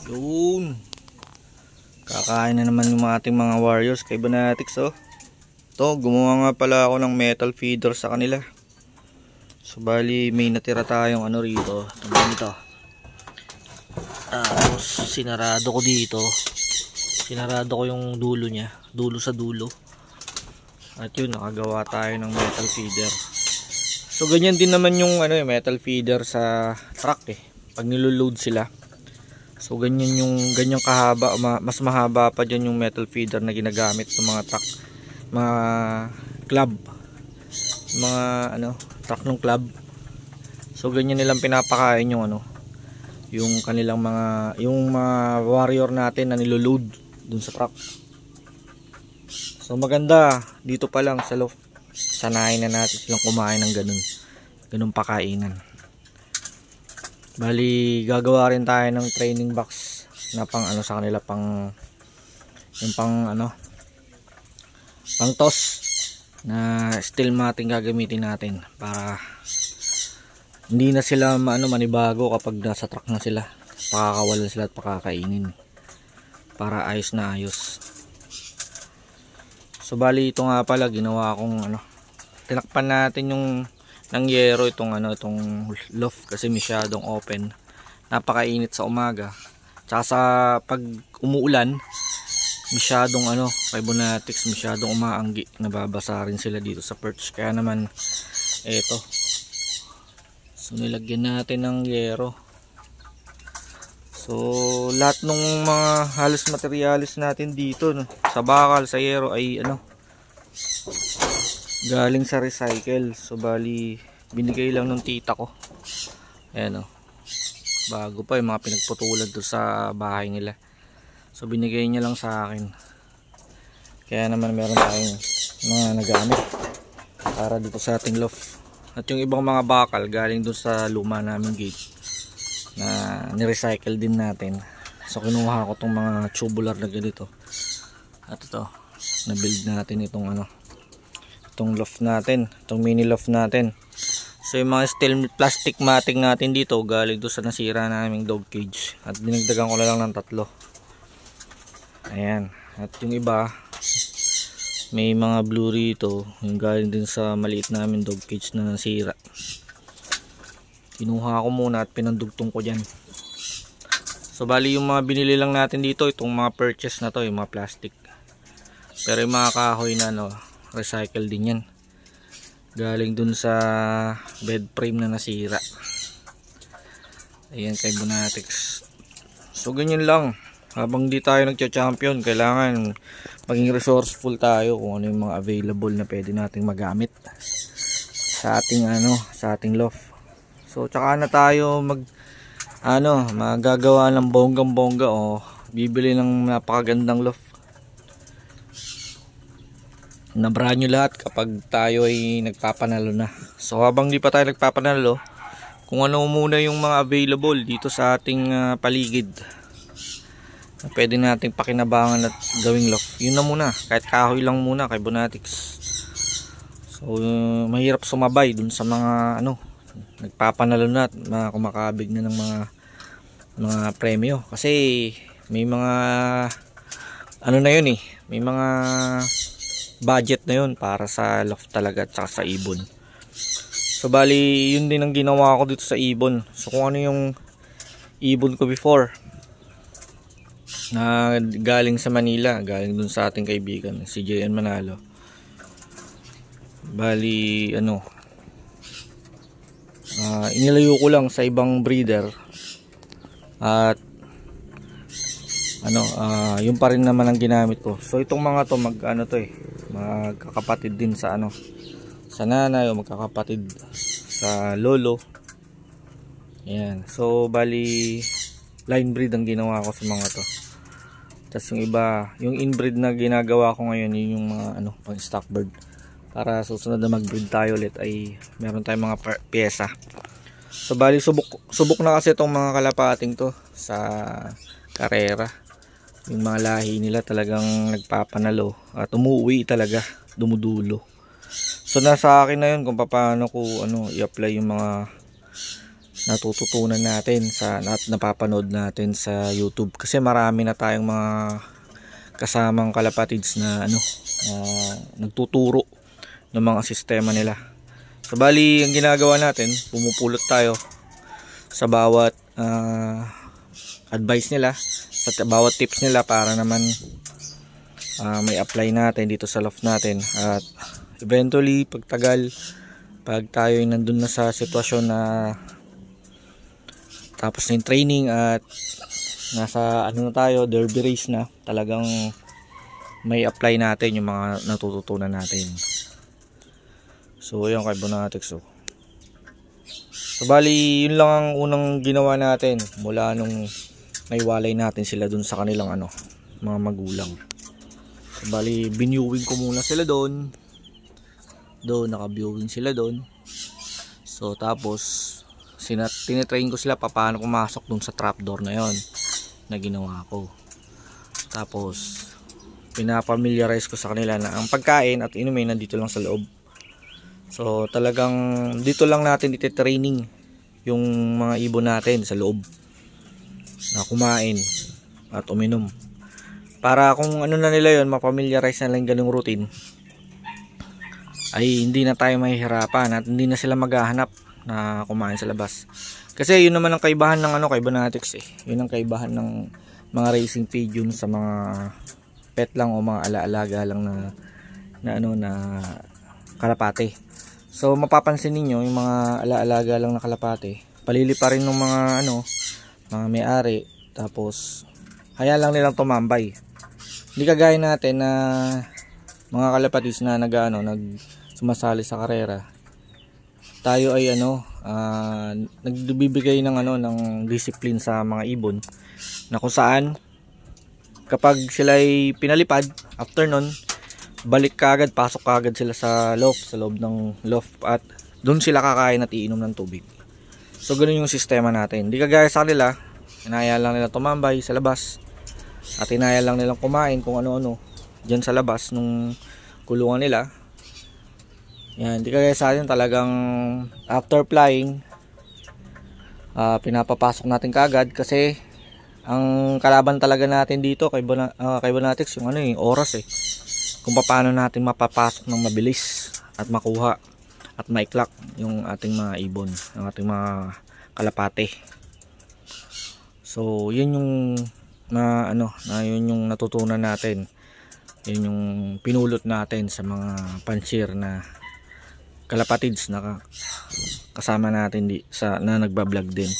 Yun. Kakain na naman yung ating mga warriors kay Banatics, oh. Ito, gumawa nga pala ako ng metal feeder sa kanila. So bali may natira tayong ano rito. Ito. Tapos sinarado ko dito. Sinarado ko yung dulo niya, dulo sa dulo. At yun, nakagawa tayo ng metal feeder. So ganyan din naman yung ano, metal feeder sa truck eh. Pag niloload sila. So ganyang kahaba, mas mahaba pa dyan yung metal feeder na ginagamit ng mga truck, mga club, mga ano, truck ng club. So ganyan nilang pinapakain yung ano, yung kanilang mga warrior natin na niloload dun sa truck. So maganda dito pa lang sa loft, sanayin na natin silang kumain ng ganun pakainan. Bali gagawa rin tayo ng training box na pang ano sa kanila, pang yung pang ano, pang toss na steel matting gagamitin natin para hindi na sila manibago kapag nasa truck na sila. Pakakawalan sila at pakakainin para ayos na ayos. So bali ito nga pala ginawa kong ano, tinakpan natin yung ng yero itong loft kasi masyadong open. Napakainit sa umaga. Tsaka sa pag umuulan, masyadong kay Bonatics masyadong umaanggi. Nababasa rin sila dito sa perch. Kaya naman eto. So nilagyan natin ng yero. So lahat ng mga halos materialis natin dito sa bakal, sa yero ay galing sa recycle. So bali binigay lang ng tita ko. Ayan bago pa yung mga pinagputulan doon sa bahay nila. So binigay niya lang sa akin. Kaya naman meron tayong mga nagamit para dito sa ating loft. At yung ibang mga bakal galing doon sa luma naming gate na ni-recycle din natin. So kinuha ko tong mga tubular na ganito. At ito, na-build natin itong itong loft natin, itong mini loft natin. So yung mga steel plastic matting natin dito galing doon sa nasira naming dog cage at dinagdagan ko na lang ng 3. Ayan. At yung iba may mga blue rito yung galing din sa maliit namin dog cage na nasira. Kinuha ko muna at pinandugtong ko dyan. So bali yung mga binili lang natin dito, itong mga purchase na to, yung mga plastic. Pero yung mga kahoy na recycle din yan, galing dun sa bed frame na nasira. Ayan kay Bonatics. So ganyan lang, habang di tayo nagcha-champion kailangan maging resourceful tayo kung ano yung mga available na pwede nating magamit sa ating sa ating loft. So tsaka na tayo magagawa ng bonggang-bongga o bibili ng napakagandang loft na brand new lahat kapag tayo ay nagpapanalo na. So habang di pa tayo nagpapanalo, kung ano muna yung mga available dito sa ating paligid na pwede nating pakinabangan at gawing loft, yun na muna, kahit kahoy lang muna kay Bonatics. So mahirap sumabay dun sa mga nagpapanalo na at kumakabig na ng mga premyo kasi may mga na yun may mga budget na yun para sa loft talaga at saka sa ibon. So bali yun din ang ginawa ko dito sa ibon. So kung ano yung ibon ko before na galing sa Manila, galing dun sa ating kaibigan si JN Manalo, bali inilayo ko lang sa ibang breeder at yung pa rin naman ang ginamit ko. So itong mga to magkakapatid din sa sa nanay o magkakapatid sa lolo. Ayan. So bali line breed ang ginawa ko sa mga to. Tapos yung iba, yung inbreed na ginagawa ko ngayon, yun yung mga pang stock bird. Para susunod na mag-breed tayo ulit ay meron tayong mga pyesa. So bali subok na kasi itong mga kalapating to sa karera. Yung mga lahi nila talagang nagpapanalo at umuwi talaga, dumudulo. So nasa akin na yun kung paano ko i-apply yung mga natututunan natin sa napapanood natin sa YouTube, kasi marami na tayong mga kasamang kalapatids na nagtuturo ng mga sistema nila. So bali, ang ginagawa natin, pumupulot tayo sa bawat advice nila, sa bawat tips nila, para naman may apply natin dito sa loft natin. At eventually, pagtagal, pag tayo nandun na sa sitwasyon na tapos na yung training at nasa na tayo, derby race na, talagang may apply natin yung mga natututunan natin. So yun kay Bonatics. So bali, yun lang ang unang ginawa natin mula nung naiwalay natin sila dun sa kanilang mga magulang. So bali, binewing ko muna sila doon, naka-viewing sila doon. So tapos tinitrain ko sila paano pumasok dun sa trapdoor na yon na ginawa ko. Tapos pinapamiliarize ko sa kanila na ang pagkain at inumin nandito lang sa loob. So talagang dito lang natin iti-training yung mga ibon natin sa loob na kumain at uminom, para kung ano na nila yon, mapamiliarize na lang ganung routine, ay hindi na tayo mahihirapan at hindi na sila maghahanap na kumain sa labas. Kasi yun naman ang kaibahan ng kay Bonatics yun ang kaibahan ng mga racing pigeon sa mga pet lang o mga alaalaga lang na kalapate. So mapapansin ninyo yung mga alaalaga lang na kalapate, palili pa rin ng mga mga may-ari, tapos haya lang nilang tumambay. Hindi kagaya natin na mga kalapatis na sumasali sa karera. Tayo ay nagbibigay ng ng discipline sa mga ibon, na kung saan kapag sila ay pinalipad, after nun, balik kaagad, pasok kaagad sila sa loob ng loft, at doon sila kakain at iinom ng tubig. So ganun yung sistema natin. Hindi kagaya sa kanila, inaya lang nila tumambay sa labas at inaya lang nilang kumain kung ano-ano dyan sa labas nung kulungan nila. Yan, hindi kagaya sa atin, talagang after flying, pinapapasok natin kaagad, kasi ang kalaban talaga natin dito kay Bonatics yung oras kung paano natin mapapasok ng mabilis at makuha at maiklak yung ating mga ibon, yung ating mga kalapate. So yun yung yun yung natutunan natin, yun yung pinulot natin sa mga pansir na kalapatids na kasama natin na nagbablog din.